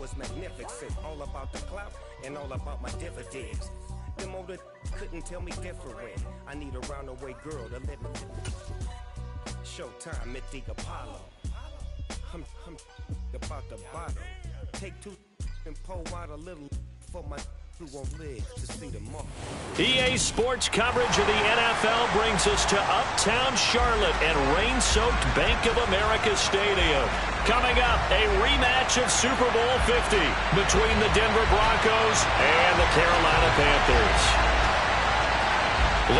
was magnificent. All about the clout and all about my dividends. Them older couldn't tell me different. I need a roundaway girl to let me. Showtime at the Apollo. I'm about the bottle. Take two and pour out a little for my who won't live to see tomorrow. EA Sports coverage of the NFL brings us to uptown Charlotte and rain-soaked Bank of America Stadium. Coming up, a rematch of Super Bowl 50 between the Denver Broncos and the Carolina Panthers.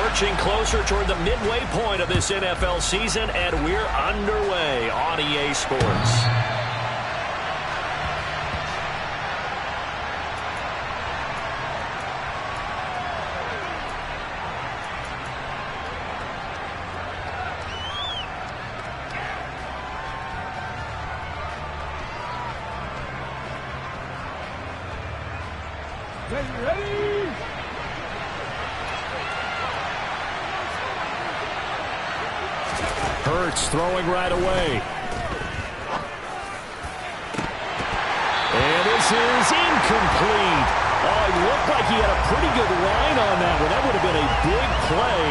Lurching closer toward the midway point of this NFL season, and we're underway on EA Sports. Hurts throwing right away. And this is incomplete. Oh, he looked like he had a pretty good line on that one. That would have been a big play,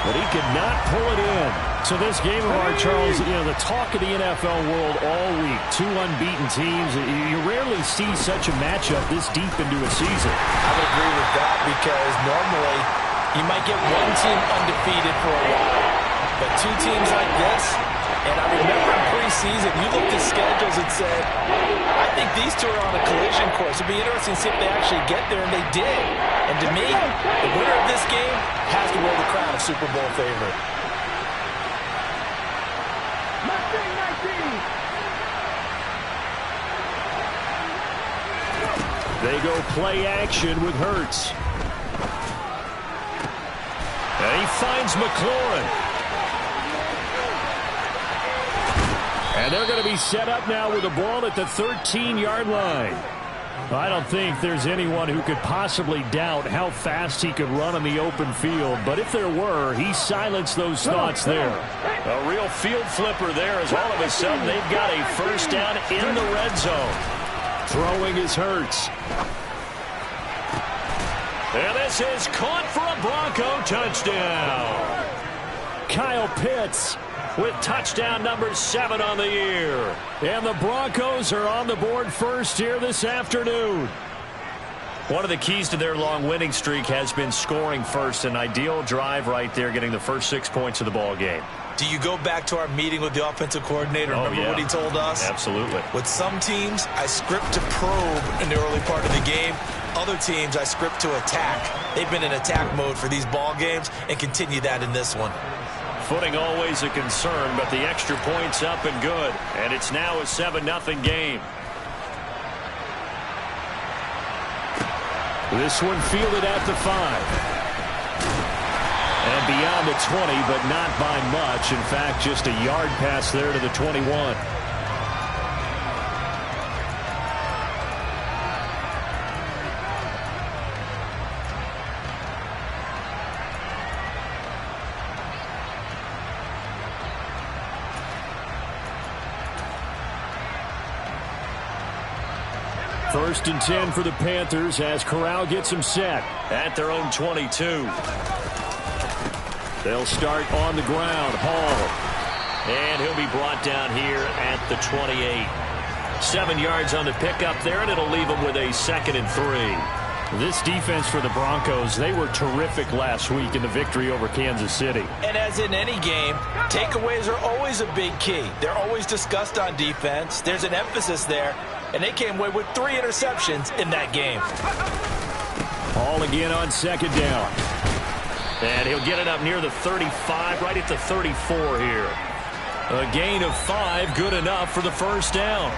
but he could not pull it in. So this game of ours, Charles, you know, the talk of the NFL world all week. Two unbeaten teams. You rarely see such a matchup this deep into a season. I would agree with that because normally you might get one team undefeated for a while. But two teams like this, and I remember in preseason, you looked at schedules and said, I think these two are on a collision course. It'd be interesting to see if they actually get there, and they did. And to me, the winner of this game has to wear the crown of Super Bowl favorite. They go play action with Hurts. And he finds McLaurin. And they're going to be set up now with the ball at the 13-yard line. I don't think there's anyone who could possibly doubt how fast he could run on the open field. But if there were, he silenced those thoughts there. A real field flipper there as all of a sudden they've got a first down in the red zone. Throwing is Hurts. And this is caught for a Bronco touchdown. Kyle Pitts with touchdown number 7 on the year. And the Broncos are on the board first here this afternoon. One of the keys to their long winning streak has been scoring first. An ideal drive right there, getting the first 6 points of the ball game. Do you go back to our meeting with the offensive coordinator? Remember what he told us? Absolutely. With some teams, I script to probe in the early part of the game. Other teams, I script to attack. They've been in attack mode for these ball games and continue that in this one. Footing always a concern, but the extra point's up and good. And it's now a 7-0 game. This one fielded at the 5. And beyond the 20, but not by much. In fact, just a yard pass there to the 21. First and 10 for the Panthers as Corral gets them set at their own 22. They'll start on the ground. Hall. And he'll be brought down here at the 28. 7 yards on the pickup there, and it'll leave them with a 2nd and 3. This defense for the Broncos, they were terrific last week in the victory over Kansas City. And as in any game, takeaways are always a big key. They're always discussed on defense. There's an emphasis there. And they came away with 3 interceptions in that game. Hall again on 2nd down. And he'll get it up near the 35, right at the 34 here. A gain of 5, good enough for the first down.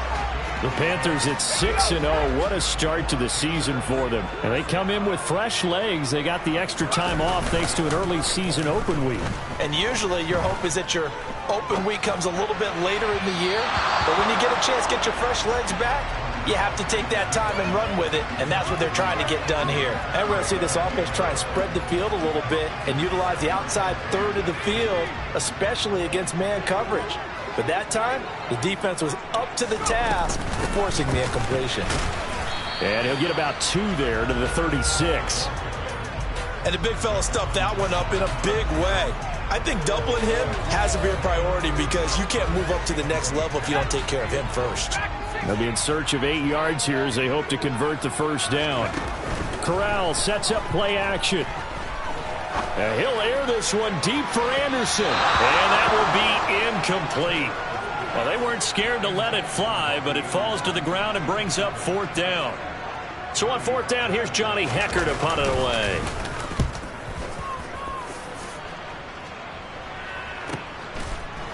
The Panthers at 6-0. What a start to the season for them. And they come in with fresh legs. They got the extra time off thanks to an early season open week. And usually your hope is that your open week comes a little bit later in the year. But when you get a chance to get your fresh legs back, you have to take that time and run with it. And that's what they're trying to get done here. And we're going to see this offense try and spread the field a little bit and utilize the outside third of the field, especially against man coverage. But that time, the defense was up to the task for forcing the incompletion. And he'll get about 2 there to the 36. And the big fella stuffed that one up in a big way. I think doubling him has to be a priority because you can't move up to the next level if you don't take care of him first. They'll be in search of 8 yards here as they hope to convert the first down. Corral sets up play action. And he'll air this one deep for Anderson. And that will be incomplete. Well, they weren't scared to let it fly, but it falls to the ground and brings up 4th down. So on 4th down, here's Johnny Hecker to punt it away.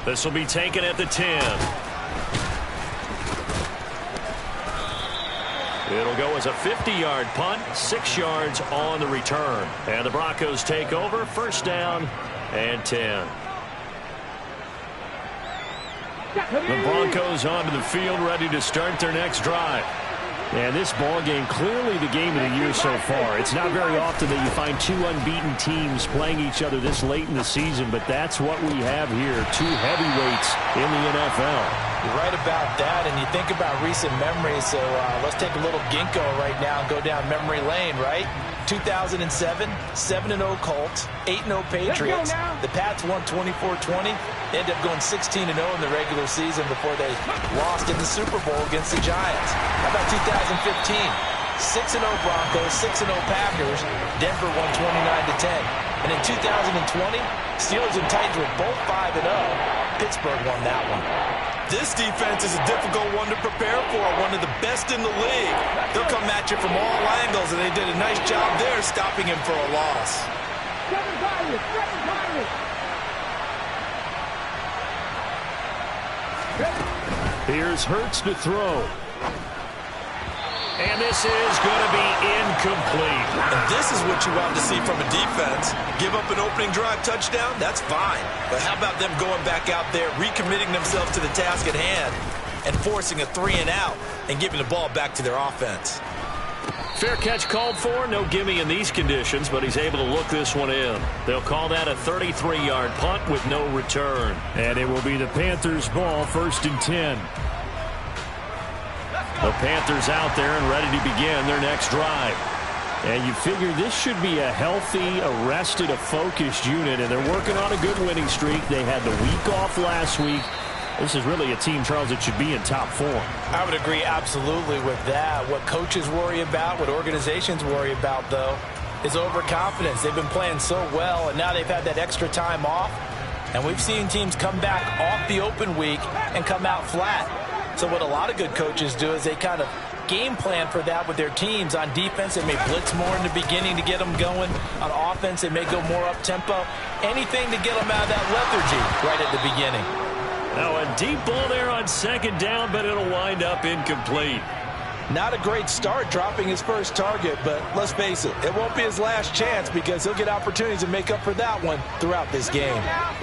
This will be taken at the 10. It'll go as a 50-yard punt, 6 yards on the return. And the Broncos take over, 1st down and 10. The Broncos onto the field, ready to start their next drive. And this ball game, clearly the game of the year so far. It's not very often that you find 2 unbeaten teams playing each other this late in the season, but that's what we have here, 2 heavyweights in the NFL. You're right about that, and you think about recent memories, so let's take a little ginkgo right now and go down memory lane, right? 2007, 7-0 Colts, 8-0 Patriots. The Pats won 24-20. They ended up going 16-0 in the regular season before they lost in the Super Bowl against the Giants. How about 2015? 6-0 Broncos, 6-0 Packers. Denver won 29-10. And in 2020, Steelers and Titans were both 5-0. Pittsburgh won that one. This defense is a difficult one to prepare for, one of the best in the league. They'll come at you from all angles, and they did a nice job there stopping him for a loss. Here's Hurts to throw. And this is going to be incomplete. And this is what you want to see from a defense. Give up an opening drive touchdown, that's fine. But how about them going back out there, recommitting themselves to the task at hand, and forcing a 3-and-out and giving the ball back to their offense. Fair catch called for. No gimme in these conditions, but he's able to look this one in. They'll call that a 33-yard punt with no return. And it will be the Panthers' ball, 1st and 10. The Panthers out there and ready to begin their next drive. And you figure this should be a healthy, arrested, a focused unit, and they're working on a good winning streak. They had the week off last week. This is really a team, Charles, that should be in top form. I would agree absolutely with that. What coaches worry about, what organizations worry about, though, is overconfidence. They've been playing so well, and now they've had that extra time off. And we've seen teams come back off the open week and come out flat. So what a lot of good coaches do is they kind of game plan for that with their teams. On defense, they may blitz more in the beginning to get them going. On offense, they may go more up-tempo. Anything to get them out of that lethargy right at the beginning. Now a deep ball there on 2nd down, but it'll wind up incomplete. Not a great start dropping his first target, but let's face it, it won't be his last chance because he'll get opportunities to make up for that one throughout this game.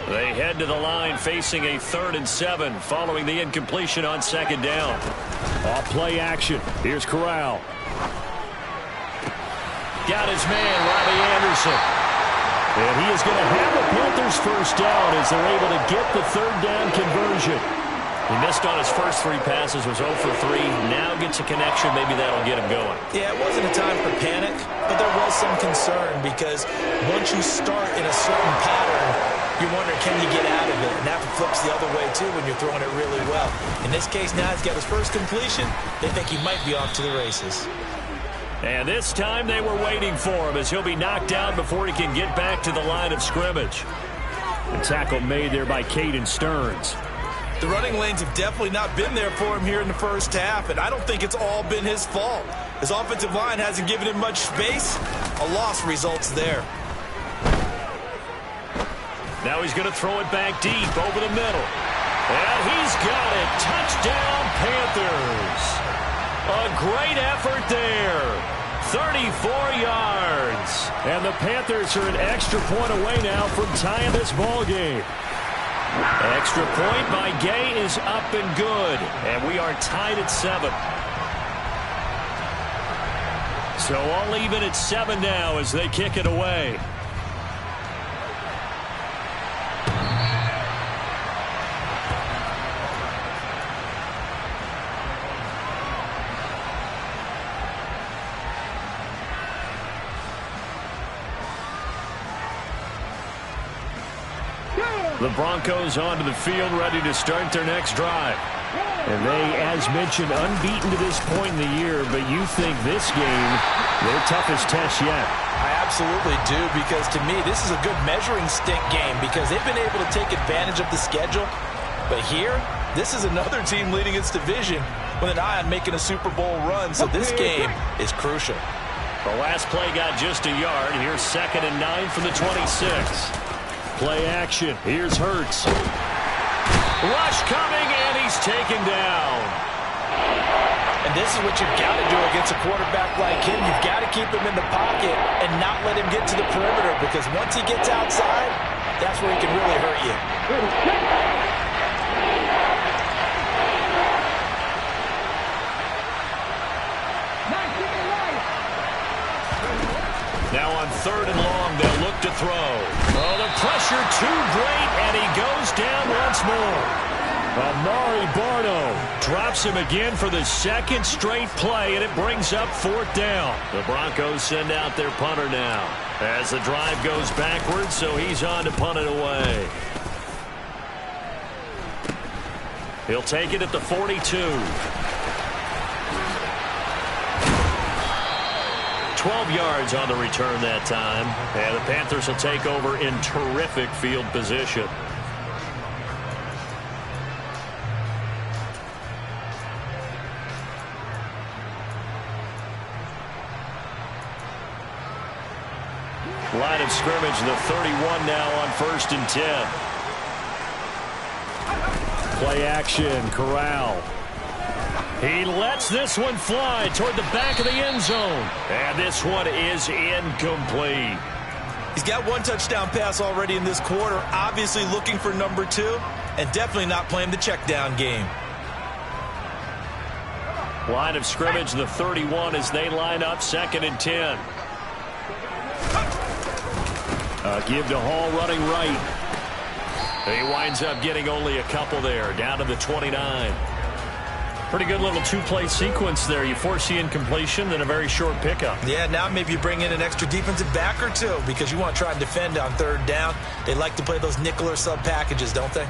They head to the line facing a 3rd and 7 following the incompletion on 2nd down. Off play action. Here's Corral. Got his man, Robbie Anderson. And he is going to have the Panthers' first down as they're able to get the 3rd down conversion. He missed on his first 3 passes, was 0 for 3. Now gets a connection. Maybe that'll get him going. Yeah, it wasn't a time for panic, but there was some concern because once you start in a certain pattern, you're wondering, can you get out of it? And that flips the other way, too, when you're throwing it really well. In this case, now he's got his first completion. They think he might be off to the races. And this time they were waiting for him as he'll be knocked down before he can get back to the line of scrimmage. The tackle made there by Caden Stearns. The running lanes have definitely not been there for him here in the first half, and I don't think it's all been his fault. His offensive line hasn't given him much space. A loss results there. Now he's going to throw it back deep over the middle. And he's got it. Touchdown, Panthers. A great effort there. 34 yards. And the Panthers are an extra point away now from tying this ball game. Extra point by Gay is up and good. And we are tied at 7. So all even at 7 now as they kick it away. The Broncos onto the field, ready to start their next drive. And they, as mentioned, unbeaten to this point in the year, but you think this game, their toughest test yet. I absolutely do, because to me, this is a good measuring stick game because they've been able to take advantage of the schedule. But here, this is another team leading its division with an eye on making a Super Bowl run, so this game is crucial. The last play got just a yard. Here's 2nd and 9 from the 26. Play action. Here's Hurts. Rush coming, and he's taken down. And this is what you've got to do against a quarterback like him. You've got to keep him in the pocket and not let him get to the perimeter, because once he gets outside, that's where he can really hurt you. Now on 3rd and long, they'll look to throw. Oh, the pressure too great, and he goes down once more. Amari Barno drops him again for the 2nd straight play, and it brings up 4th down. The Broncos send out their punter now as the drive goes backwards, so he's on to punt it away. He'll take it at the 42. 12 yards on the return that time. And the Panthers will take over in terrific field position. Line of scrimmage, the 31 now on 1st and 10. Play action, Corral. He lets this one fly toward the back of the end zone. And this one is incomplete. He's got 1 touchdown pass already in this quarter, obviously looking for number 2, and definitely not playing the check down game. Line of scrimmage, the 31 as they line up 2nd and 10. Give to Hall running right. He winds up getting only a couple there, down to the 29. Pretty good little 2-play sequence there. You force the incompletion, then a very short pickup. Yeah, now maybe you bring in an extra defensive back or 2 because you want to try and defend on 3rd down. They like to play those nickel or sub packages, don't they?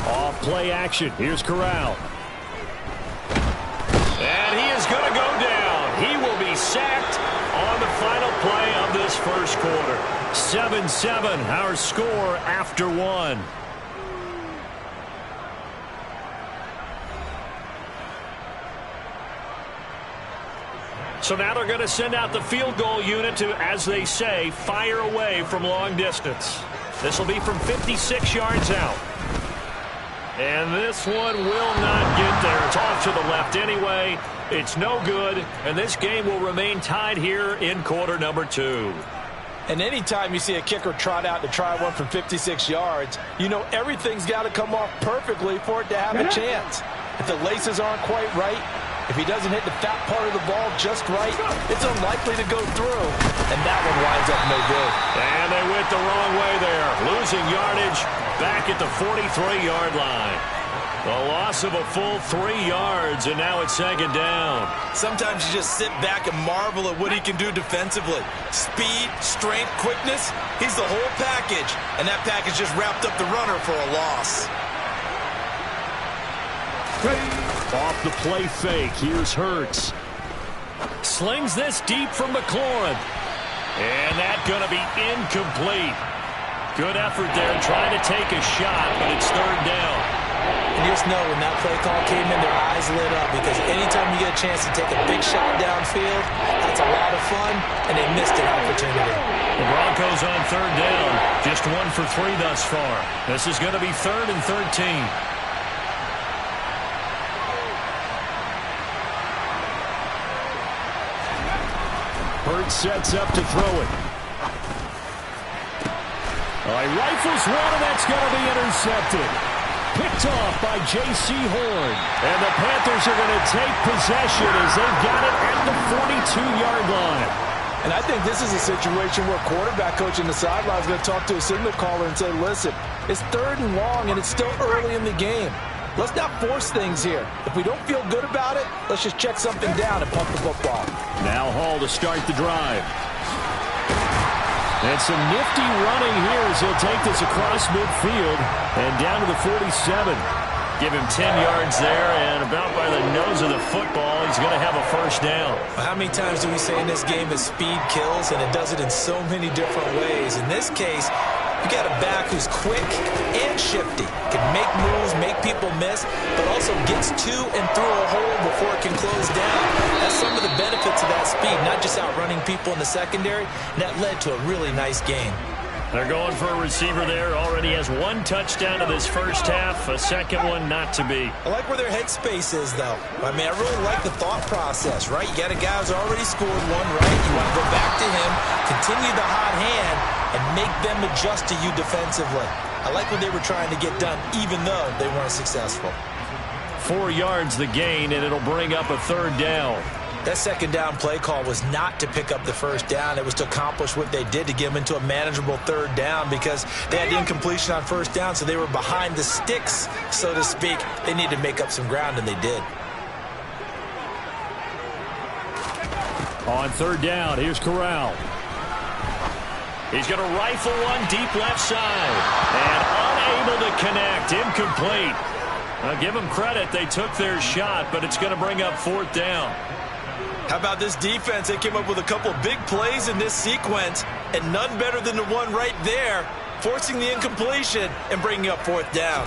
Off play action. Here's Corral. And he is going to go down. He will be sacked on the final play of this first quarter. 7-7, our score after 1. So now they're going to send out the field goal unit to, as they say, fire away from long distance. This will be from 56 yards out. And this one will not get there. It's off to the left anyway. It's no good, and this game will remain tied here in quarter number 2. And anytime you see a kicker trot out to try one from 56 yards, you know everything's got to come off perfectly for it to have a chance. If the laces aren't quite right, if he doesn't hit the fat part of the ball just right, it's unlikely to go through. And that one winds up no good. And they went the wrong way there. Losing yardage back at the 43-yard line. The loss of a full 3 yards, and now it's 2nd down. Sometimes you just sit back and marvel at what he can do defensively. Speed, strength, quickness, he's the whole package. And that package just wrapped up the runner for a loss. Off the play fake, here's Hurts. Slings this deep from McLaurin. And that's going to be incomplete. Good effort there, trying to take a shot, but it's 3rd down. And you just know when that play call came in, their eyes lit up, because anytime you get a chance to take a big shot downfield, that's a lot of fun, and they missed an opportunity. The Broncos on 3rd down, just 1 for 3 thus far. This is going to be 3rd and 13. Hurts sets up to throw it. He rifles one, and that's going to be intercepted. Picked off by J.C. Horn. And the Panthers are going to take possession as they've got it at the 42-yard line. And I think this is a situation where quarterback coach in the sideline is going to talk to a signal caller and say, listen, it's 3rd and long, and it's still early in the game. let's not force things here. If we don't feel good about it, let's just check something down and punt the football. Now Hall to start the drive. And some nifty running here as he'll take this across midfield and down to the 47. Give him 10 yards there, and about by the nose of the football, he's going to have a first down. How many times do we say in this game that speed kills, and it does it in so many different ways? In this case, you got a back who's quick and shifty, can make moves, make people miss, but also gets to and through a hole before it can close down. That's some of the benefits of that speed, not just outrunning people in the secondary, and that led to a really nice game. They're going for a receiver there. Already has one touchdown to this first half. A second one not to be. I like where their headspace is, though. I mean, I really like the thought process, right? You got a guy who's already scored one, right? You want to go back to him, continue the hot hand, and make them adjust to you defensively. I like what they were trying to get done, even though they weren't successful. 4 yards the gain, and it'll bring up a third down. That second down play call was not to pick up the first down. It was to accomplish what they did, to get them into a manageable third down, because they had incompletion on first down, so they were behind the sticks, so to speak. They needed to make up some ground, and they did. On third down, here's Corral. He's going to rifle one deep left side. And unable to connect. Incomplete. I'll give them credit. They took their shot, but it's going to bring up fourth down. How about this defense? They came up with a couple of big plays in this sequence, and none better than the one right there, forcing the incompletion and bringing up fourth down.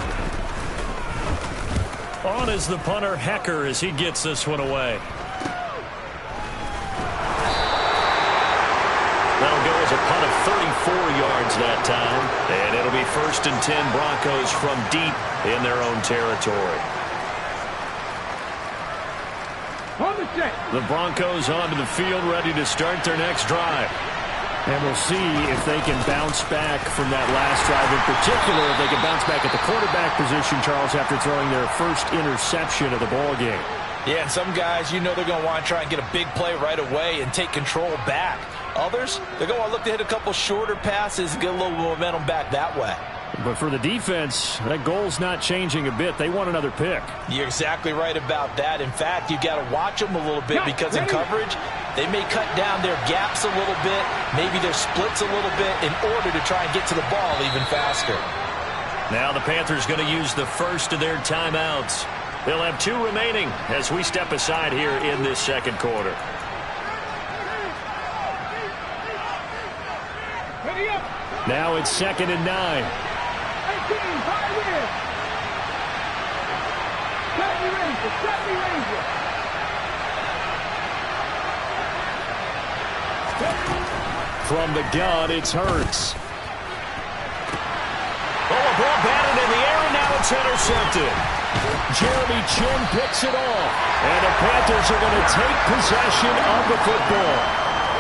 On is the punter, Hecker, as he gets this one away. That'll go as a punt of 34 yards that time, and it'll be 1st and 10 Broncos from deep in their own territory. The Broncos onto the field, ready to start their next drive. And we'll see if they can bounce back from that last drive. In particular, if they can bounce back at the quarterback position, Charles, after throwing their first interception of the ball game. Yeah, and some guys, you know they're going to want to try and get a big play right away and take control back. Others, they're going to look to hit a couple shorter passes and get a little momentum back that way. But for the defense, that goal's not changing a bit. They want another pick. You're exactly right about that. In fact, you've got to watch them a little bit, because in coverage, they may cut down their gaps a little bit, maybe their splits a little bit, in order to try and get to the ball even faster. Now the Panthers going to use the first of their timeouts. They'll have 2 remaining as we step aside here in this second quarter. Now it's 2nd and 9. From the gun, it's Hurts. Oh, a ball batted in the air, and now it's intercepted. Jeremy Chin picks it off, and the Panthers are going to take possession of the football.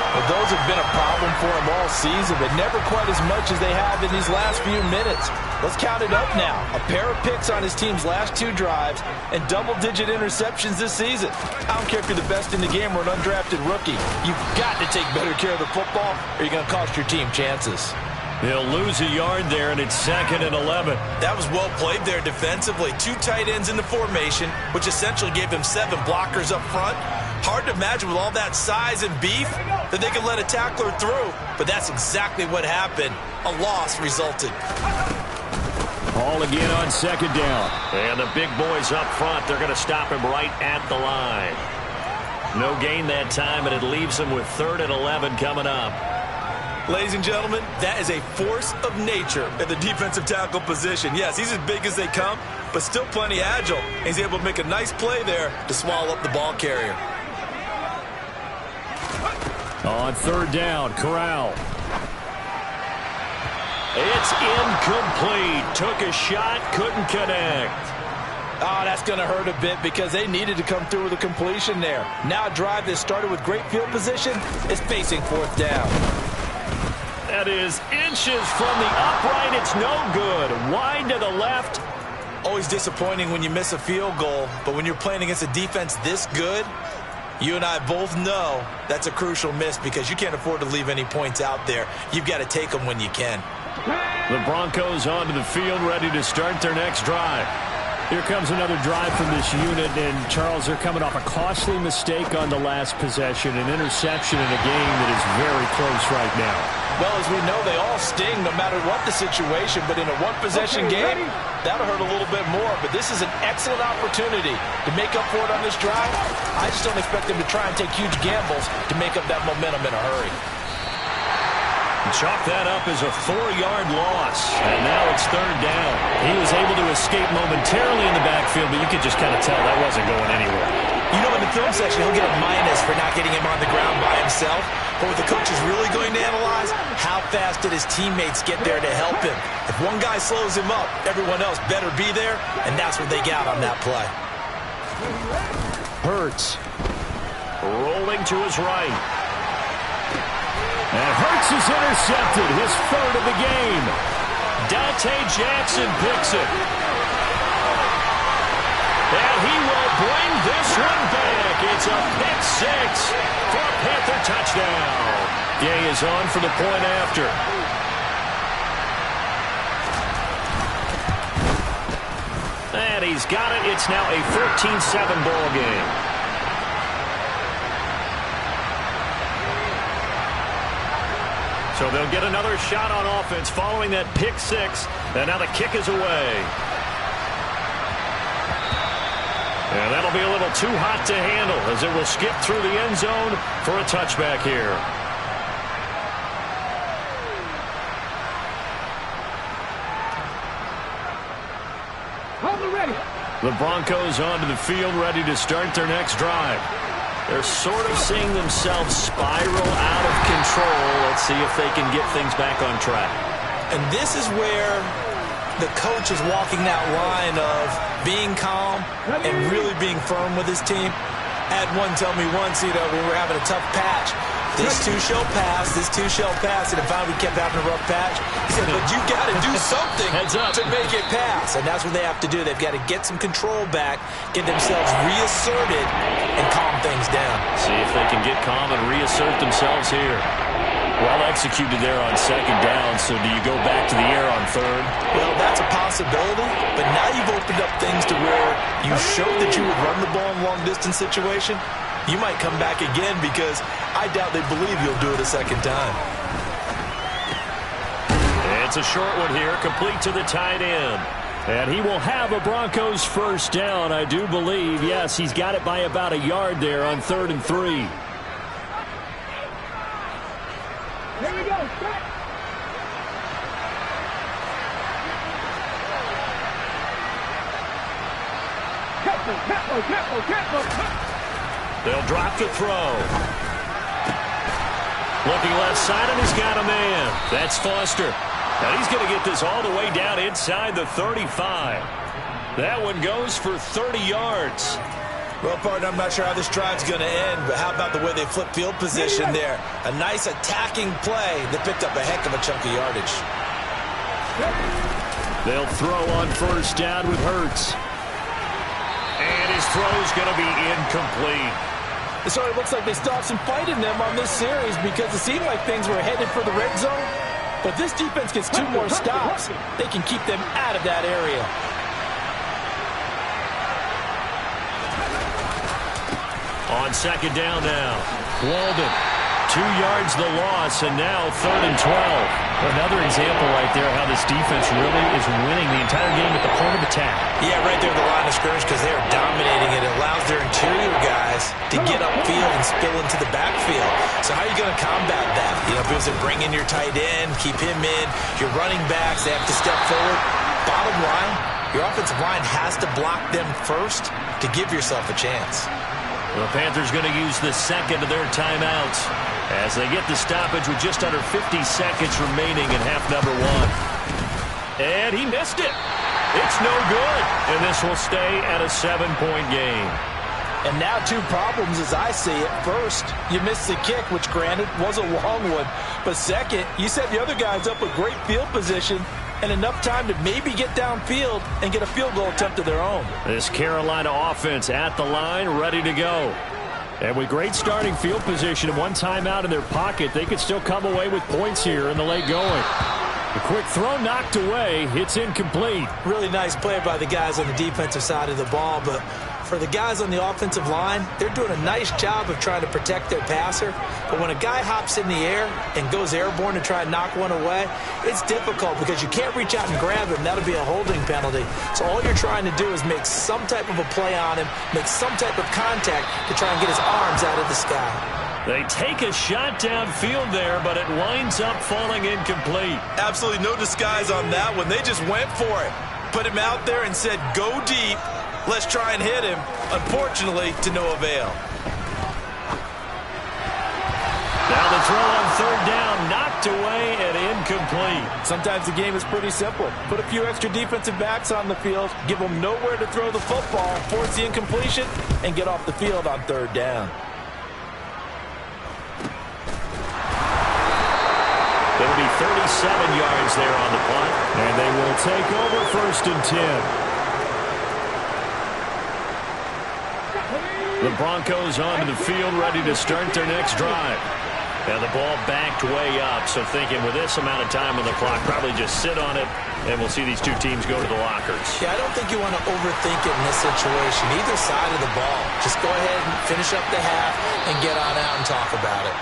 Well, those have been a problem for them all season, but never quite as much as they have in these last few minutes. Let's count it up now. A pair of picks on his team's last 2 drives and double-digit interceptions this season. I don't care if you're the best in the game or an undrafted rookie. You've got to take better care of the football, or you're going to cost your team chances. They'll lose a yard there, and it's 2nd and 11. That was well played there defensively. 2 tight ends in the formation, which essentially gave him 7 blockers up front. Hard to imagine with all that size and beef that they could let a tackler through, but that's exactly what happened. A loss resulted. Ball again on 2nd down. And the big boys up front, they're going to stop him right at the line. No gain that time, and it leaves him with 3rd and 11 coming up. Ladies and gentlemen, that is a force of nature at the defensive tackle position. Yes, he's as big as they come, but still plenty agile. And he's able to make a nice play there to swallow up the ball carrier. On 3rd down, Corral. It's incomplete. Took a shot, couldn't connect. Oh, that's going to hurt a bit, because they needed to come through with a completion there. Now a drive that started with great field position is facing 4th down. That is inches from the upright. It's no good. Wide to the left. Always disappointing when you miss a field goal, but when you're playing against a defense this good, you and I both know that's a crucial miss, because you can't afford to leave any points out there. You've got to take them when you can. The Broncos onto the field, ready to start their next drive. Here comes another drive from this unit, and Charles, they're coming off a costly mistake on the last possession, an interception in a game that is very close right now. Well, as we know, they all sting no matter what the situation, but in a one-possession game, that'll hurt a little bit more. But this is an excellent opportunity to make up for it on this drive. I just don't expect them to try and take huge gambles to make up that momentum in a hurry. Chalk that up as a 4-yard loss, and now it's third down. He was able to escape momentarily in the backfield, but you could just kind of tell that wasn't going anywhere. You know, in the film section, he'll get a minus for not getting him on the ground by himself. But what the coach is really going to analyze, how fast did his teammates get there to help him? If one guy slows him up, everyone else better be there, and that's what they got on that play. Hurts rolling to his right. And Hurts is intercepted, his third of the game. Dante Jackson picks it. And he will bring this one back. It's a pick six for a Panther touchdown. Gay is on for the point after. And he's got it. It's now a 14-7 ball game. So they'll get another shot on offense following that pick six. And now the kick is away. And that'll be a little too hot to handle as it will skip through the end zone for a touchback here. The Broncos onto the field ready to start their next drive. They're sort of seeing themselves spiral out of control. Let's see if they can get things back on track. And this is where the coach is walking that line of being calm and really being firm with his team. I had one tell me once, you know, we were having a tough patch. This too shall pass, this too shall pass. And if we kept having a rough patch, he said, but you got to do something to make it pass. And that's what they have to do. They've got to get some control back, get themselves reasserted, and calm things down. See if they can get calm and reassert themselves here. Well executed there on second down, so do you go back to the air on third? Well, that's a possibility, but now you've opened up things to where you showed that you would run the ball in long-distance situation. You might come back again because I doubt they believe you'll do it a second time. It's a short one here, complete to the tight end. And he will have a Broncos first down, I do believe. Yes, he's got it by about a yard there on 3rd and 3. Here we go. Start. Careful. They'll drop the throw. Looking left side, and he's got a man. That's Foster. And he's going to get this all the way down inside the 35. That one goes for 30 yards. Well, partner, I'm not sure how this drive's going to end, but how about the way they flip field position there? A nice attacking play that picked up a heck of a chunk of yardage. They'll throw on first down with Hurts. And his throw's going to be incomplete. So it looks like they stopped some fight in them on this series because it seemed like things were headed for the red zone. But this defense gets 2 more stops. They can keep them out of that area. On second down now, Walden, 2 yards the loss, and now 3rd and 12. Another example right there how this defense really is winning the entire game at the point of attack. Yeah, right there at the line of scrimmage because they are dominating it. It allows their interior guys to get upfield and spill into the backfield. So how are you going to combat that? You know, because bring in your tight end, keep him in. Your running backs, they have to step forward. Bottom line, your offensive line has to block them first to give yourself a chance. The Panthers going to use the second of their timeouts as they get the stoppage with just under 50 seconds remaining in half number 1. And he missed it. It's no good. And this will stay at a 7-point game. And now 2 problems as I see it. First, you missed the kick, which granted was a long one. But second, you set the other guys up with great field position and enough time to maybe get downfield and get a field goal attempt of their own. This Carolina offense at the line, ready to go. And with great starting field position and 1 timeout in their pocket, they could still come away with points here in the late going. A quick throw knocked away. It's incomplete. Really nice play by the guys on the defensive side of the ball, but for the guys on the offensive line, they're doing a nice job of trying to protect their passer. But when a guy hops in the air and goes airborne to try and knock one away, it's difficult because you can't reach out and grab him. That'll be a holding penalty. So all you're trying to do is make some type of a play on him, make some type of contact to try and get his arms out of the sky. They take a shot downfield there, but it winds up falling incomplete. Absolutely no disguise on that one. They just went for it. Put him out there and said, go deep. Let's try and hit him. Unfortunately, to no avail. Now the throw on third down, knocked away and incomplete. Sometimes the game is pretty simple. Put a few extra defensive backs on the field, give them nowhere to throw the football, force the incompletion, and get off the field on third down. It'll be 37 yards there on the punt, and they will take over 1st and 10. The Broncos onto the field, ready to start their next drive. And the ball backed way up, so thinking with this amount of time on the clock, probably just sit on it, and we'll see these two teams go to the lockers. Yeah, I don't think you want to overthink it in this situation, either side of the ball. Just go ahead and finish up the half and get on out and talk about it.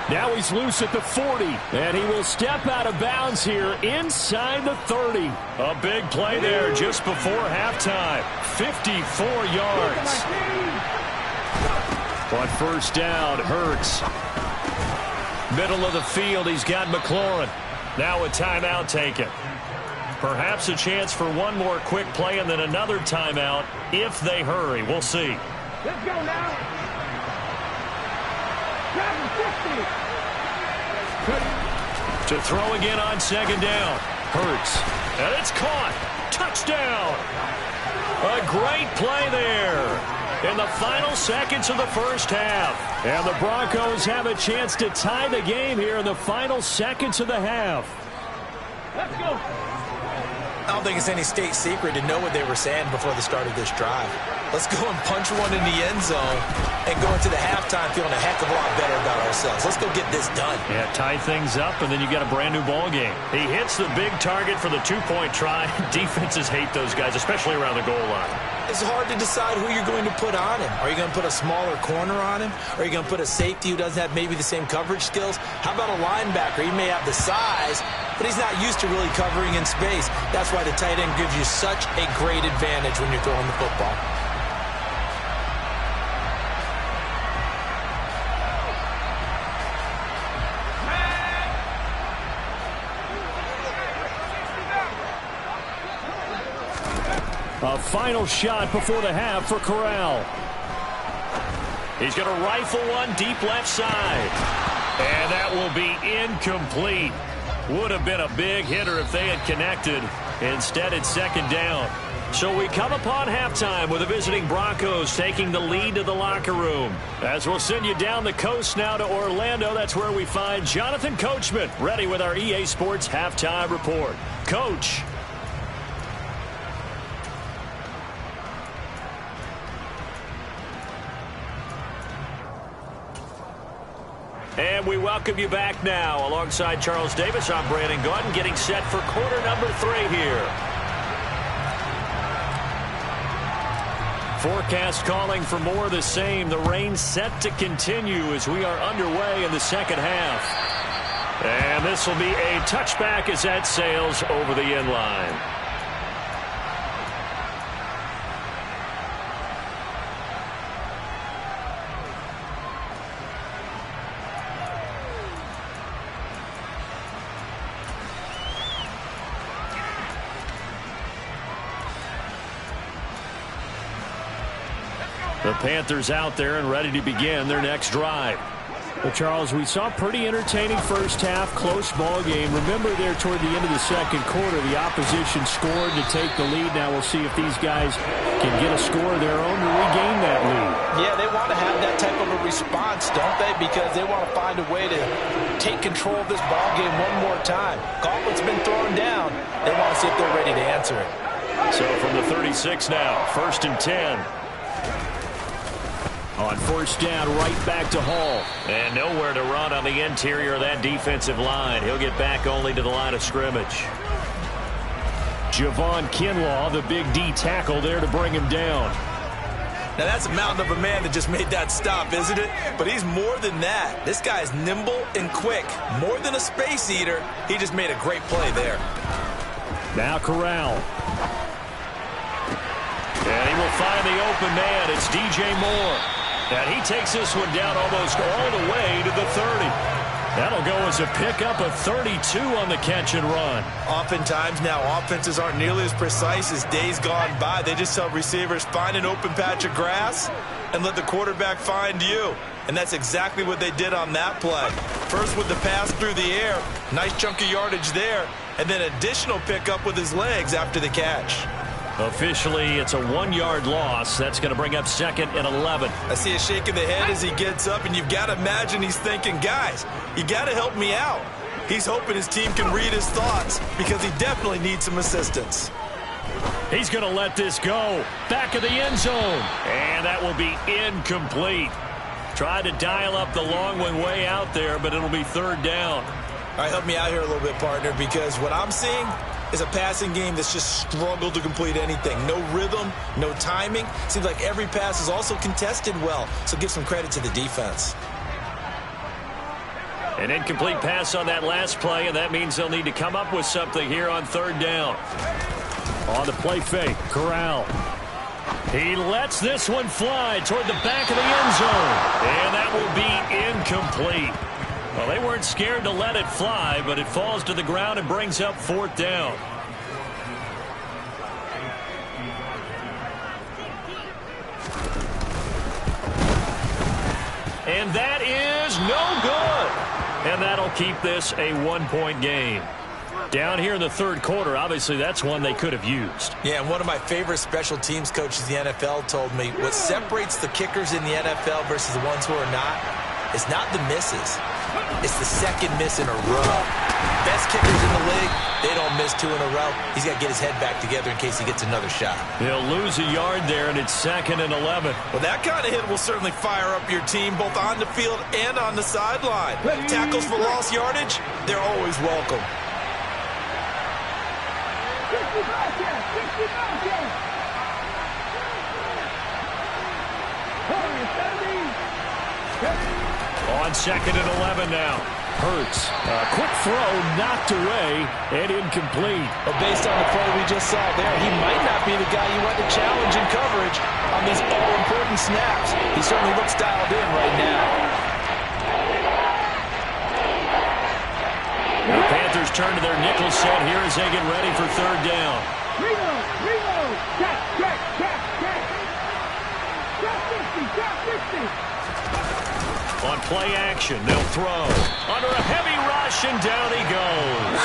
Now he's loose at the 40, and he will step out of bounds here inside the 30. A big play there just before halftime. 54 yards. On first down, Hurts. Middle of the field, he's got McLaurin. Now a timeout taken. Perhaps a chance for one more quick play and then another timeout if they hurry. We'll see. Let's go now. To throw again on second down. Hurts. And it's caught. Touchdown. A great play there in the final seconds of the first half. And the Broncos have a chance to tie the game here in the final seconds of the half. Let's go. I don't think it's any state secret to know what they were saying before the start of this drive. Let's go and punch one in the end zone and go into the halftime feeling a heck of a lot better about ourselves. Let's go get this done. Yeah, tie things up, and then you got a brand new ball game. He hits the big target for the two-point try. Defenses hate those guys, especially around the goal line. It's hard to decide who you're going to put on him. Are you going to put a smaller corner on him? Are you going to put a safety who doesn't have maybe the same coverage skills? How about a linebacker? He may have the size, but he's not used to really covering in space. That's why the tight end gives you such a great advantage when you're throwing the football. A final shot before the half for Corral. He's going to rifle one deep left side. And that will be incomplete. Would have been a big hitter if they had connected. Instead, it's second down. So we come upon halftime with the visiting Broncos taking the lead to the locker room. As we'll send you down the coast now to Orlando, that's where we find Jonathan Coachman, ready with our EA Sports Halftime Report. Coach. And we welcome you back now. Alongside Charles Davis, I'm Brandon Gordon, getting set for quarter number 3 here. Forecast calling for more of the same. The rain set to continue as we are underway in the second half. And this will be a touchback as that sails over the end line. The Panthers out there and ready to begin their next drive. Well, Charles, we saw a pretty entertaining first half, close ball game. Remember there toward the end of the second quarter, the opposition scored to take the lead. Now we'll see if these guys can get a score of their own to regain that lead. Yeah, they want to have that type of a response, don't they? Because they want to find a way to take control of this ball game one more time. Gauntlet's been thrown down. They want to see if they're ready to answer it. So from the 36 now, 1st and 10. On first down, right back to Hall. And nowhere to run on the interior of that defensive line. He'll get back only to the line of scrimmage. Javon Kinlaw, the big D tackle there to bring him down. Now, that's a mountain of a man that just made that stop, isn't it? But he's more than that. This guy is nimble and quick. More than a space eater. He just made a great play there. Now Corral. And he will find the open man. It's DJ Moore. And he takes this one down almost all the way to the 30. That'll go as a pickup of 32 on the catch and run. Oftentimes now, offenses aren't nearly as precise as days gone by. They just tell receivers, find an open patch of grass and let the quarterback find you. And that's exactly what they did on that play. First with the pass through the air, nice chunk of yardage there, and then additional pickup with his legs after the catch. Officially, it's a 1-yard loss. That's going to bring up second and 11. I see a shake of the head as he gets up, and you've got to imagine he's thinking, guys, you got to help me out. He's hoping his team can read his thoughts because he definitely needs some assistance. He's going to let this go. Back of the end zone. And that will be incomplete. Tried to dial up the long one way out there, but it'll be third down. All right, help me out here a little bit, partner, because what I'm seeing is a passing game that's just struggled to complete anything. No rhythm, no timing. Seems like every pass is also contested well, so give some credit to the defense. An incomplete pass on that last play, and that means they'll need to come up with something here on third down. On the play fake, Corral. He lets this one fly toward the back of the end zone, and that will be incomplete. Well, they weren't scared to let it fly, but it falls to the ground and brings up fourth down. And that is no good. And that'll keep this a 1-point game. Down here in the third quarter, obviously that's one they could have used. Yeah, and one of my favorite special teams coaches in the NFL told me what separates the kickers in the NFL versus the ones who are not is not the misses. It's the second miss in a row. Best kickers in the league, they don't miss 2 in a row. He's got to get his head back together in case he gets another shot. He'll lose a yard there, and it's second and 11. Well, that kind of hit will certainly fire up your team both on the field and on the sideline. Tackles for lost yardage, they're always welcome. On second and 11 now. Hurts. A quick throw knocked away and incomplete. But based on the play we just saw there, he might not be the guy you want to challenge in coverage on these all-important snaps. He certainly looks dialed in right now. The Panthers turn to their nickel set here as they get ready for third down. Reload, check. Drop 50. On play action, they'll throw. Under a heavy rush, and down he goes.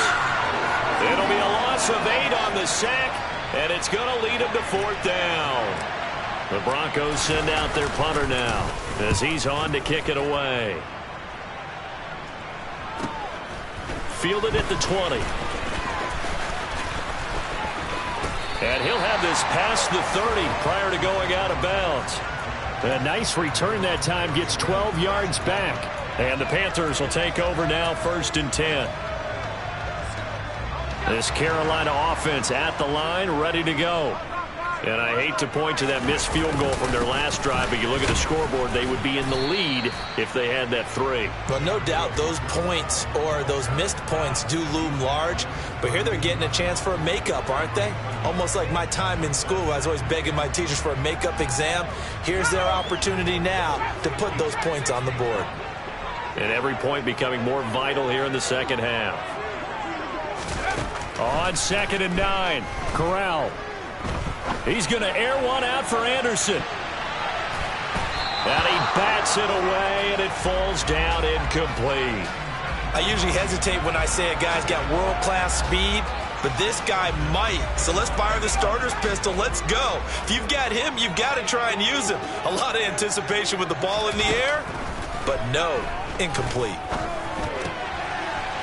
It'll be a loss of 8 on the sack, and it's going to lead him to fourth down. The Broncos send out their punter now as he's on to kick it away. Fielded at the 20. And he'll have this past the 30 prior to going out of bounds. A nice return that time, gets 12 yards back. And the Panthers will take over now, first and 10. This Carolina offense at the line, ready to go. And I hate to point to that missed field goal from their last drive, but you look at the scoreboard, they would be in the lead if they had that 3. Well, no doubt those points or those missed points do loom large, but here they're getting a chance for a makeup, aren't they? Almost like my time in school. I was always begging my teachers for a makeup exam. Here's their opportunity now to put those points on the board. And every point becoming more vital here in the second half. On second and 9, Corral. He's going to air one out for Anderson. And he bats it away, and it falls down incomplete. I usually hesitate when I say a guy's got world-class speed, but this guy might. So let's fire the starter's pistol. Let's go. If you've got him, you've got to try and use him. A lot of anticipation with the ball in the air, but no, incomplete.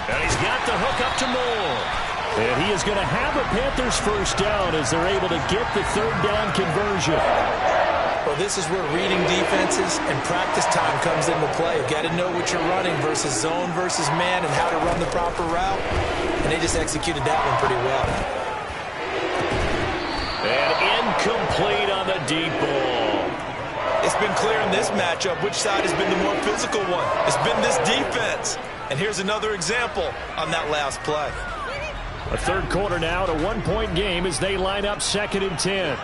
And he's got the hook up to Moore. And he is going to have a Panthers first down as they're able to get the third down conversion. Well, this is where reading defenses and practice time comes into play. You've got to know what you're running versus zone versus man and how to run the proper route. And they just executed that one pretty well. And incomplete on the deep ball. It's been clear in this matchup which side has been the more physical one. It's been this defense. And here's another example on that last play. A third quarter now, at a one-point game as they line up 2nd and 10.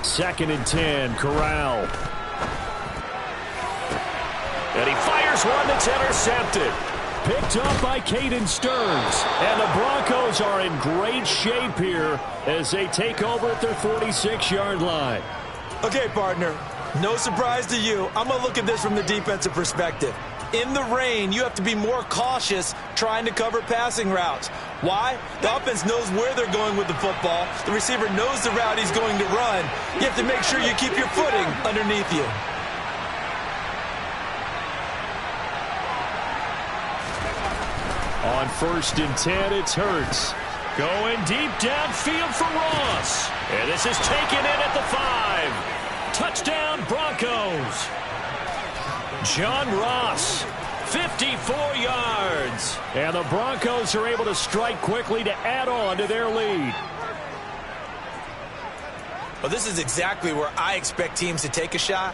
2nd and 10, Corral. And he fires one that's intercepted. Picked up by Caden Stearns. And the Broncos are in great shape here as they take over at their 46-yard line. Okay, partner, no surprise to you. I'm going to look at this from the defensive perspective. In the rain, you have to be more cautious trying to cover passing routes. Why? The offense knows where they're going with the football. The receiver knows the route he's going to run. You have to make sure you keep your footing underneath you. On 1st and 10, it's Hurts. Going deep downfield for Ross. And this is taken in at the 5. Touchdown, Broncos. John Ross, 54 yards. And the Broncos are able to strike quickly to add on to their lead. Well, this is exactly where I expect teams to take a shot.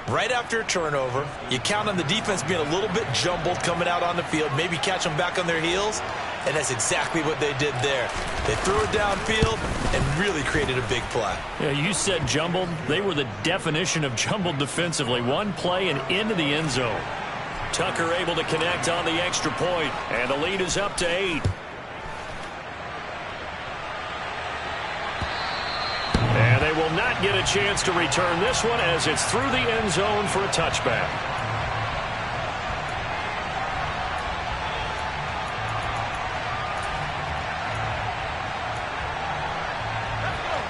Right after a turnover, you count on the defense being a little bit jumbled coming out on the field, maybe catch them back on their heels, and that's exactly what they did there. They threw it downfield and really created a big play. Yeah, you said jumbled. They were the definition of jumbled defensively. One play and into the end zone. Tucker able to connect on the extra point, and the lead is up to 8. And they will not get a chance to return this one as it's through the end zone for a touchback.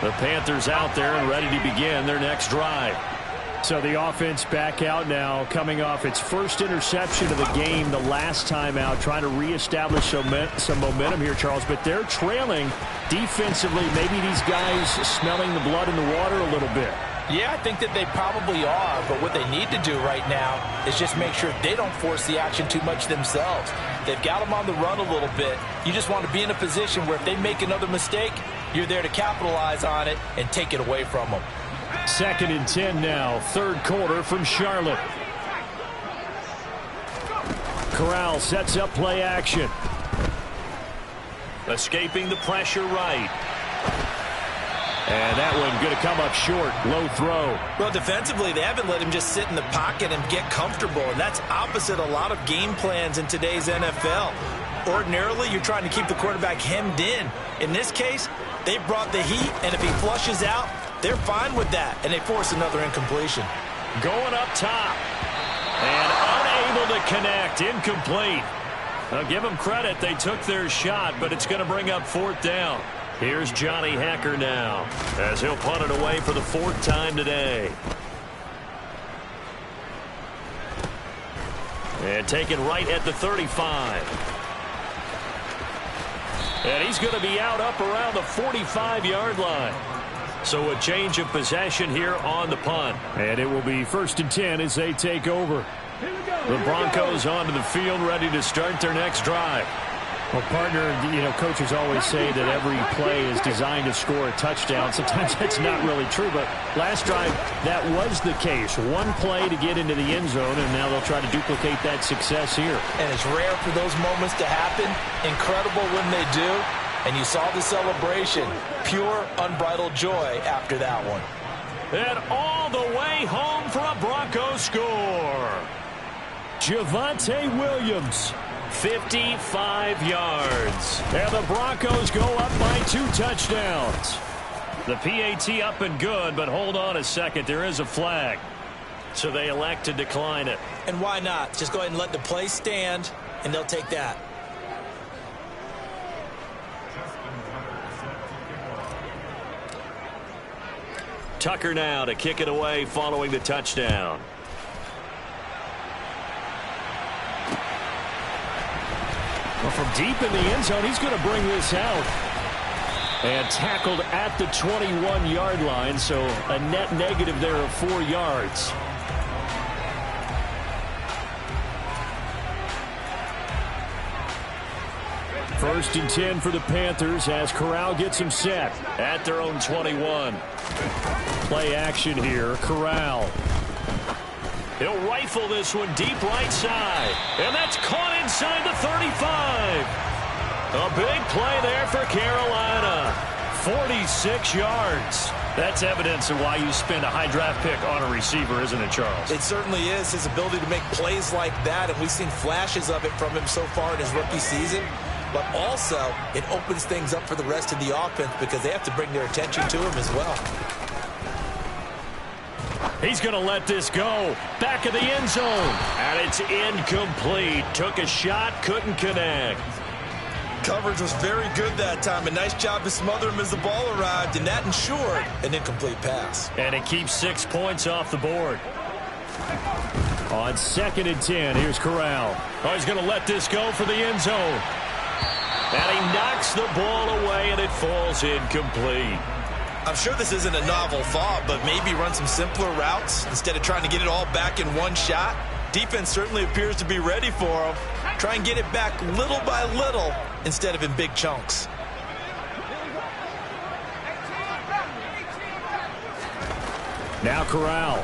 The Panthers out there and ready to begin their next drive. So the offense back out now, coming off its first interception of the game the last time out, trying to reestablish some momentum here, Charles. But they're trailing defensively. Maybe these guys smelling the blood in the water a little bit. Yeah, I think that they probably are, but what they need to do right now is just make sure they don't force the action too much themselves. They've got them on the run a little bit. You just want to be in a position where if they make another mistake, you're there to capitalize on it and take it away from them. 2nd and 10 now, third quarter from Charlotte. Corral sets up play action. Escaping the pressure right. And that one going to come up short. Low throw. Well, defensively, they haven't let him just sit in the pocket and get comfortable, and that's opposite a lot of game plans in today's NFL. Ordinarily, you're trying to keep the quarterback hemmed in. In this case, they brought the heat, and if he flushes out, they're fine with that, and they force another incompletion. Going up top. And unable to connect. Incomplete. I'll give them credit. They took their shot, but it's going to bring up 4th down. Here's Johnny Hekker now as he'll punt it away for the 4th time today. And taken right at the 35. And he's going to be out up around the 45-yard line. So a change of possession here on the punt. And it will be 1st and 10 as they take over. The Broncos onto the field ready to start their next drive. Well, partner, you know, coaches always say that every play is designed to score a touchdown. Sometimes that's not really true, but last drive, that was the case. One play to get into the end zone, and now they'll try to duplicate that success here. And it's rare for those moments to happen. Incredible when they do. And you saw the celebration. Pure, unbridled joy after that one. And all the way home for a Broncos score. Javonte Williams, 55 yards. And the Broncos go up by 2 touchdowns. The PAT up and good, but hold on a second. There is a flag. So they elect to decline it. And why not? Just go ahead and let the play stand, and they'll take that. Tucker now to kick it away following the touchdown. Well, from deep in the end zone, he's going to bring this out. And tackled at the 21-yard line, so a net negative there of 4 yards. First and 10 for the Panthers as Corral gets him set at their own 21. Play action here. Corral. He'll rifle this one deep right side. And that's caught inside the 35. A big play there for Carolina. 46 yards. That's evidence of why you spend a high draft pick on a receiver, isn't it, Charles? It certainly is. His ability to make plays like that, and we've seen flashes of it from him so far in his rookie season. But also, it opens things up for the rest of the offense because they have to bring their attention to him as well. He's going to let this go. Back of the end zone. And it's incomplete. Took a shot, couldn't connect. Coverage was very good that time. A nice job to smother him as the ball arrived, and that ensured an incomplete pass. And it keeps 6 points off the board. On 2nd and 10, here's Corral. Oh, he's going to let this go for the end zone. And he knocks the ball away, and it falls incomplete. I'm sure this isn't a novel thought, but maybe run some simpler routes instead of trying to get it all back in one shot. Defense certainly appears to be ready for him. Try and get it back little by little instead of in big chunks. Now Corral.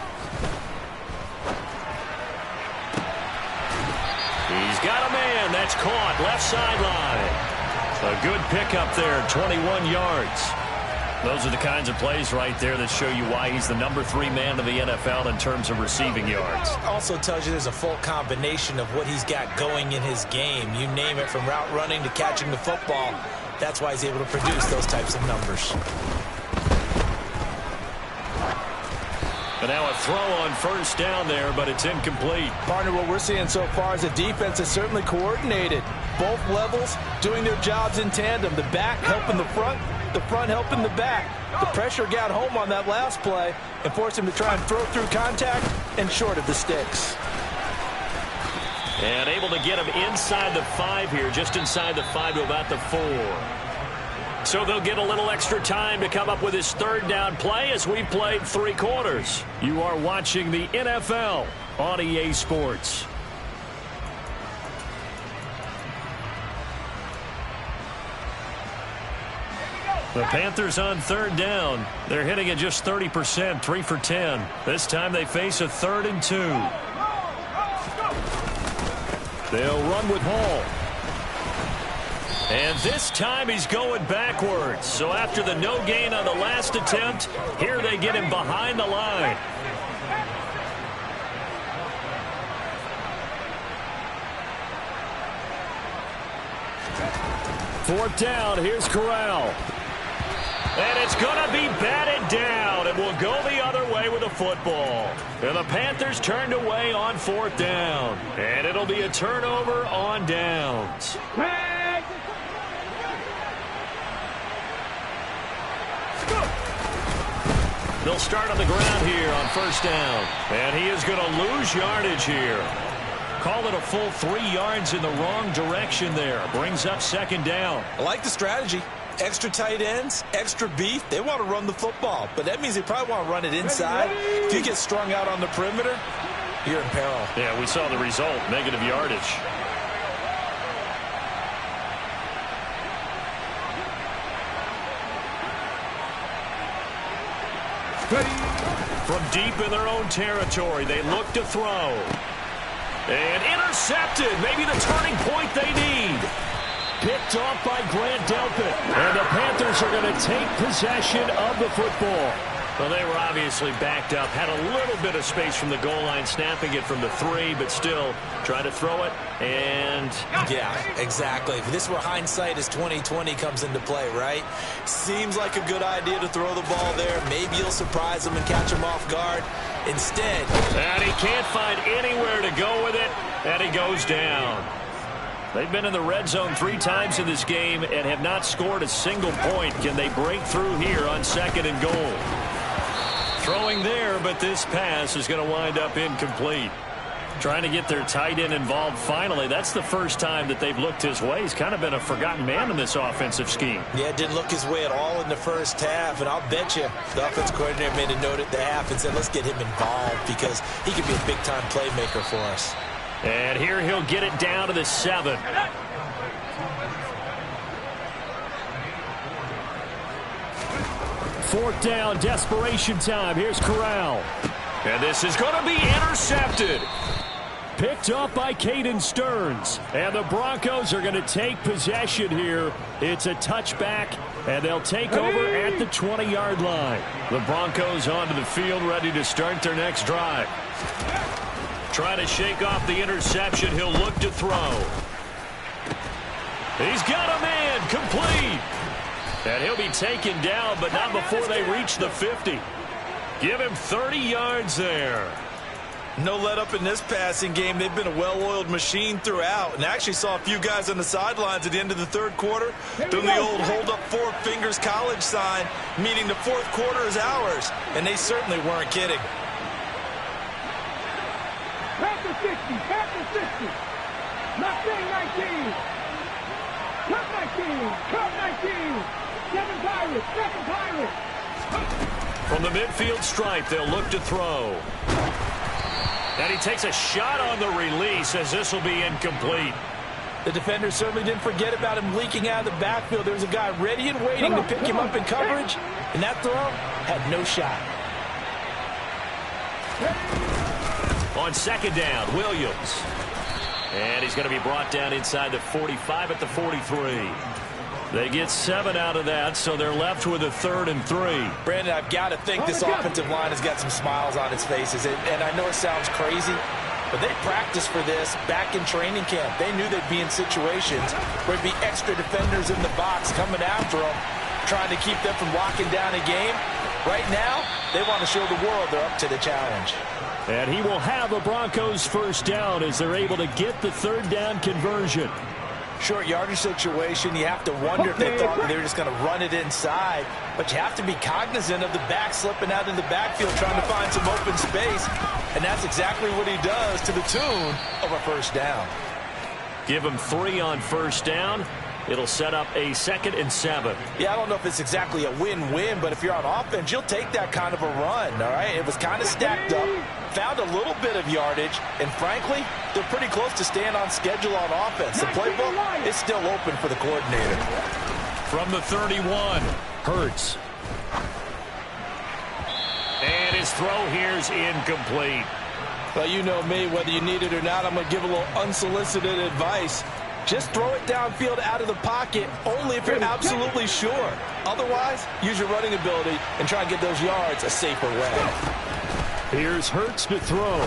He's got a man. That's caught. Left sideline. A good pickup there. 21 yards. Those are the kinds of plays right there that show you why he's the number 3 man of the NFL in terms of receiving yards. Also tells you there's a full combination of what he's got going in his game. You name it, from route running to catching the football. That's why he's able to produce those types of numbers. And now a throw on first down there, but it's incomplete. Partner, what we're seeing so far is the defense is certainly coordinated. Both levels doing their jobs in tandem. The back helping the front helping the back. The pressure got home on that last play and forced him to try and throw through contact and short of the sticks. And able to get him inside the 5 here, just inside the 5 to about the 4. So they'll get a little extra time to come up with his 3rd down play as we've played 3 quarters. You are watching the NFL on EA Sports. The Panthers on 3rd down. They're hitting at just 30%, 3 for 10. This time they face a 3rd and 2. They'll run with Hall. And this time he's going backwards. So after the no gain on the last attempt, here they get him behind the line. Fourth down, here's Corral. And it's going to be batted down. It will go the other way with the football. And the Panthers turned away on 4th down. And it'll be a turnover on downs. They'll start on the ground here on 1st down. And he is going to lose yardage here. Call it a full 3 yards in the wrong direction there. Brings up 2nd down. I like the strategy. Extra tight ends, extra beef. They want to run the football, but that means they probably want to run it inside. If you get strung out on the perimeter, you're in peril. Yeah, we saw the result, negative yardage. From deep in their own territory, they look to throw. And intercepted. Maybe the turning point they need. Picked off by Grant Delpit. And the Panthers are going to take possession of the football. Well, they were obviously backed up. Had a little bit of space from the goal line, snapping it from the 3, but still trying to throw it. And yeah, exactly. If this were hindsight as 2020 comes into play, right? Seems like a good idea to throw the ball there. Maybe you'll surprise them and catch them off guard. Instead, and he can't find anywhere to go with it, and he goes down. They've been in the red zone 3 times in this game and have not scored a single point. Can they break through here on 2nd and goal? Throwing there, but this pass is going to wind up incomplete. Trying to get their tight end involved finally. That's the first time that they've looked his way. He's kind of been a forgotten man in this offensive scheme. Yeah, it didn't look his way at all in the first half, and I'll bet you the offensive coordinator made a note at the half and said, let's get him involved because he could be a big-time playmaker for us. And here he'll get it down to the 7. Fourth down, desperation time. Here's Corral. And this is going to be intercepted. Picked up by Caden Stearns. And the Broncos are going to take possession here. It's a touchback, and they'll take over at the 20-yard line. The Broncos onto the field, ready to start their next drive. Trying to shake off the interception. He'll look to throw. He's got a man, complete. And he'll be taken down, but not before they reach the 50. Give him 30 yards there. No let up in this passing game. They've been a well-oiled machine throughout. And I actually saw a few guys on the sidelines at the end of the third quarter doing the old hold up 4 fingers college sign, meaning the fourth quarter is ours. And they certainly weren't kidding. Panther 60, Panther 60. Mustang 19. Cup 19, Cup 19. 7 Pirates, 7 Pirates. From the midfield stripe, they'll look to throw. And he takes a shot on the release as this will be incomplete. The defender certainly didn't forget about him leaking out of the backfield. There was a guy ready and waiting to pick him up in coverage, and that throw had no shot. On second down, Williams. And he's going to be brought down inside the 45 at the 43. They get 7 out of that, so they're left with a 3rd and 3. Brandon, I've got to think this offensive line has got some smiles on its faces. And I know it sounds crazy, but they practiced for this back in training camp. They knew they'd be in situations where there'd be extra defenders in the box coming after them, trying to keep them from locking down a game. Right now, they want to show the world they're up to the challenge. And he will have a Broncos first down as they're able to get the 3rd down conversion. Short yardage situation, you have to wonder if they thought they were just going to run it inside. But you have to be cognizant of the back slipping out in the backfield trying to find some open space. And that's exactly what he does to the tune of a first down. Give him 3 on first down. It'll set up a 2nd and 7. Yeah, I don't know if it's exactly a win-win, but if you're on offense, you'll take that kind of a run, all right? It was kind of stacked up, found a little bit of yardage, and frankly, they're pretty close to staying on schedule on offense. The playbook is still open for the coordinator. From the 31, Hurts. And his throw here's incomplete. Well, you know me, whether you need it or not, I'm going to give a little unsolicited advice. Just throw it downfield out of the pocket only if you're absolutely sure. Otherwise, use your running ability and try and get those yards a safer way. Here's Hurts to throw.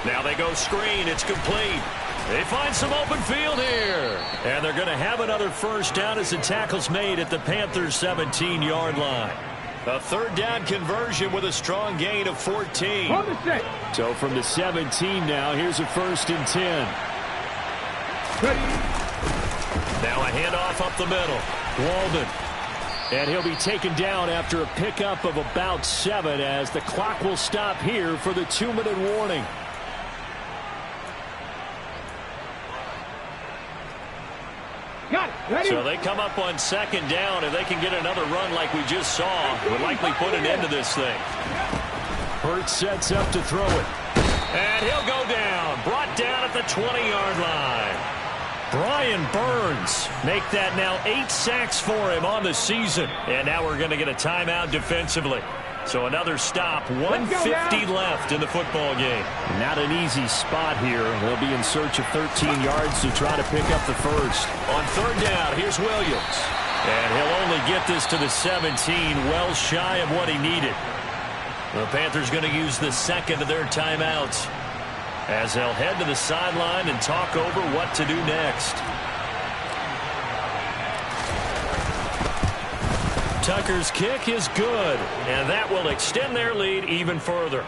Now they go screen. It's complete. They find some open field here. And they're going to have another first down as the tackle's made at the Panthers' 17-yard line. A 3rd down conversion with a strong gain of 14. So from the 17 now, here's a 1st and 10. Now a handoff up the middle. Walden. And he'll be taken down after a pickup of about 7 as the clock will stop here for the 2-minute warning. So they come up on 2nd down. If they can get another run like we just saw, would likely put an end to this thing. Hurts sets up to throw it. And he'll go down. Brought down at the 20-yard line. Brian Burns make that now 8 sacks for him on the season. And now we're going to get a timeout defensively. So another stop, 150 left in the football game. Not an easy spot here. They'll be in search of 13 yards to try to pick up the first. On 3rd down, here's Williams. And he'll only get this to the 17, well shy of what he needed. The Panthers going to use the 2nd of their timeouts as they'll head to the sideline and talk over what to do next. Tucker's kick is good, and that will extend their lead even further.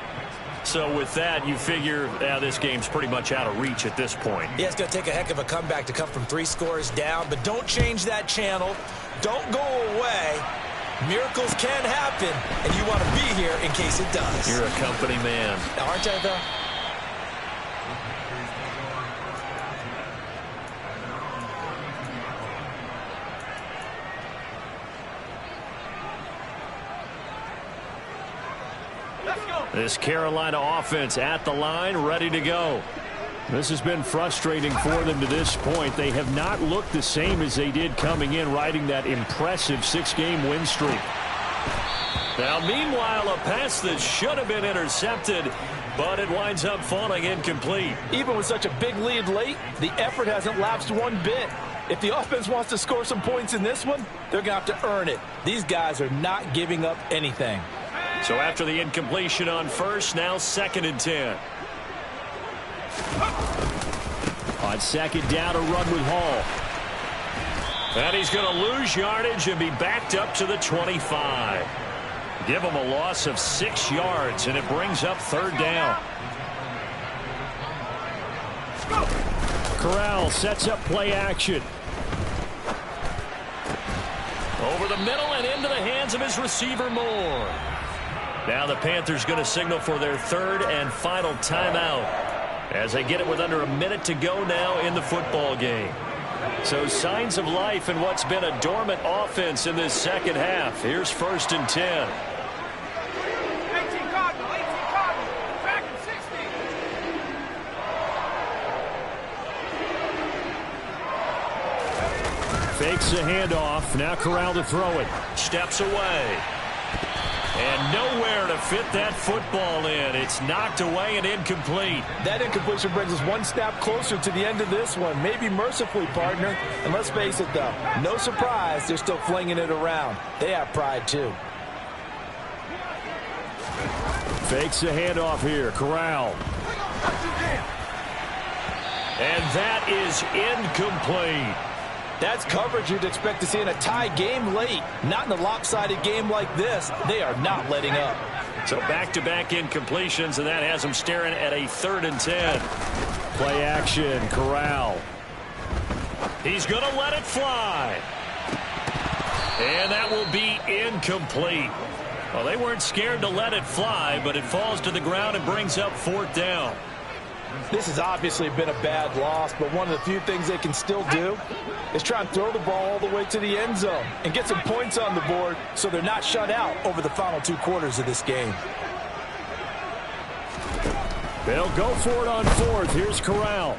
So with that, you figure this game's pretty much out of reach at this point. Yeah, it's going to take a heck of a comeback to come from 3 scores down, but don't change that channel. Don't go away. Miracles can happen, and you want to be here in case it does. You're a company man. Aren't I, though? This Carolina offense at the line, ready to go. This has been frustrating for them to this point. They have not looked the same as they did coming in, riding that impressive 6-game win streak. Now, meanwhile, a pass that should have been intercepted, but it winds up falling incomplete. Even with such a big lead late, the effort hasn't lapsed one bit. If the offense wants to score some points in this one, they're going to have to earn it. These guys are not giving up anything. So after the incompletion on first, now 2nd and 10. On 2nd down, a run with Hall. And he's going to lose yardage and be backed up to the 25. Give him a loss of 6 yards, and it brings up 3rd down. Corral sets up play action. Over the middle and into the hands of his receiver, Moore. Now the Panthers going to signal for their 3rd and final timeout as they get it with under a minute to go now in the football game. So signs of life in what's been a dormant offense in this second half. Here's 1st and 10. 18 Cardinal, back at 60. Fakes a handoff. Now Corral to throw it. Steps away. And nowhere to fit that football in. It's knocked away and incomplete. That incompletion brings us one snap closer to the end of this one. Maybe mercifully, partner. And let's face it, though, no surprise, they're still flinging it around. They have pride, too. Fakes a handoff here. Corral. And that is incomplete. That's coverage you'd expect to see in a tie game late. Not in a lopsided game like this. They are not letting up. So back-to-back incompletions, and that has them staring at a 3rd and 10. Play action, Corral. He's going to let it fly. And that will be incomplete. Well, they weren't scared to let it fly, but it falls to the ground and brings up 4th down. This has obviously been a bad loss, but one of the few things they can still do is try and throw the ball all the way to the end zone and get some points on the board so they're not shut out over the final 2 quarters of this game. They'll go for it on 4th. Here's Corral.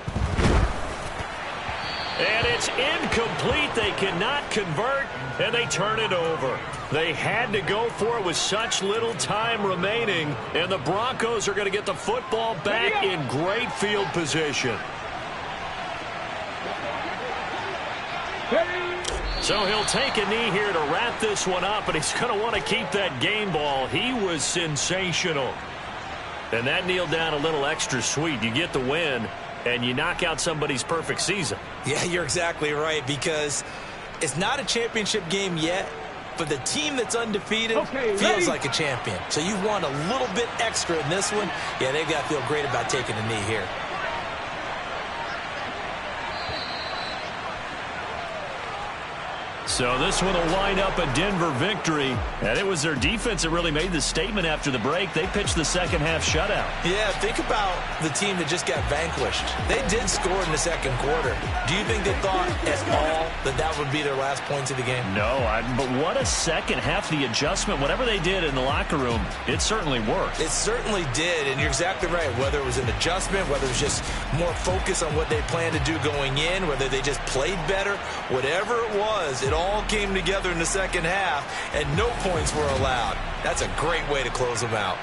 And it's incomplete. They cannot convert, and they turn it over. They had to go for it with such little time remaining, and the Broncos are going to get the football back in great field position. So he'll take a knee here to wrap this one up, and he's going to want to keep that game ball. He was sensational. And that kneeled down a little extra sweet. You get the win, and you knock out somebody's perfect season. Yeah, you're exactly right, because it's not a championship game yet, but the team that's undefeated feels like a champion. So you want a little bit extra in this one. Yeah, they've got to feel great about taking a knee here. So this one will wind up a Denver victory. And it was their defense that really made the statement after the break. They pitched the second half shutout. Yeah, think about the team that just got vanquished. They did score in the second quarter. Do you think they thought at all that that would be their last points of the game? No, but what a second half. The adjustment, whatever they did in the locker room, it certainly worked. It certainly did, and you're exactly right. Whether it was an adjustment, whether it was just more focus on what they planned to do going in, whether they just played better, whatever it was, it all came together in the second half, and no points were allowed. That's a great way to close them out.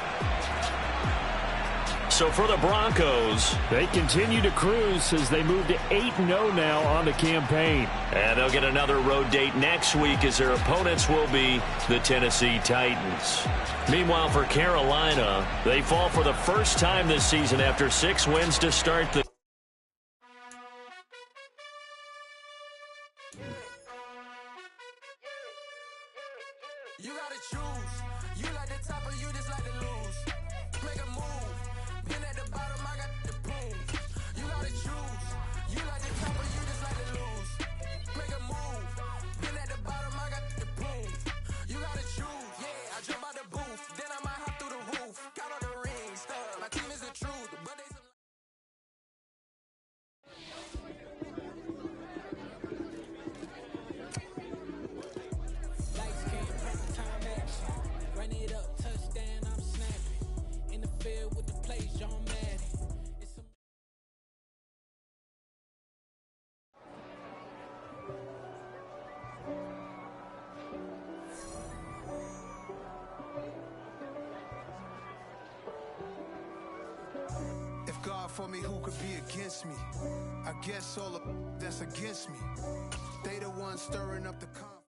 So for the Broncos, they continue to cruise as they move to 8-0 now on the campaign. And they'll get another road date next week as their opponents will be the Tennessee Titans. Meanwhile, for Carolina, they fall for the first time this season after 6 wins to start the You gotta choose. You like the top or you just like to lose. Make a move. Been at the bottom, I got the prove. You gotta choose. You like the top or you just like to lose. Make a move. Been at the bottom, I got the prove. You gotta choose. Yeah, I jump out the booth. Then I might hop through the roof. Count all the rings. My team is the truth, but they some lights, camera, time action. Run it up, touchdown, I'm snapping. for me, who could be against me? I guess all the that's against me. They the ones stirring up the conflict.